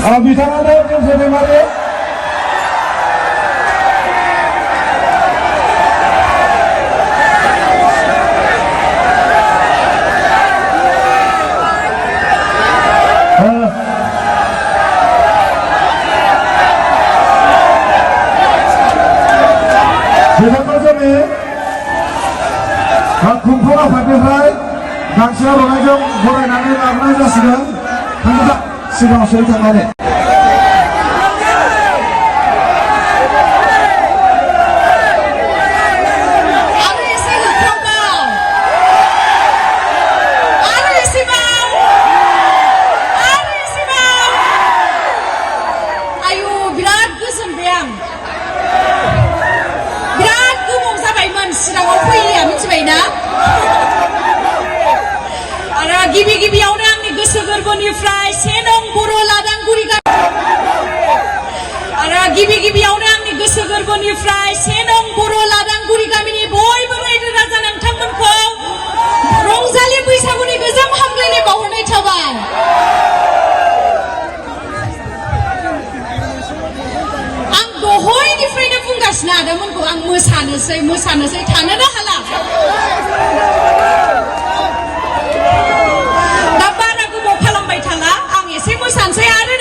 बिथाङानो जों दैमारि बिथांखौ जोंनि खुंफुं आफादनिफ्राय गांसे आर'नाइजों बरायनानै लाबोनाय जासिगोन सिगाङाव सै थांनानै गिबि गिबियावनो आंनि गोसो गोरबोनिफ्राय से नं बर' लादांगुरि आरो गिबि गिबियावनो आंनि गोसो गोरबोनिफ्राय से नं बर' लादांगुरि गामिनि बयबो रायजो राजा नोंथांमोनखौ रंजालि बैसागुनि गोजोन हामलायनाय बावहरनाय थाबाय। आं दहायनिफ्रायनो बुंगासिनो आदामोनखौ आं मोसानोसै थानोनो हाला। दा बारा गोबाव खालामबाय थाला आं एसे मोसानोसै आरो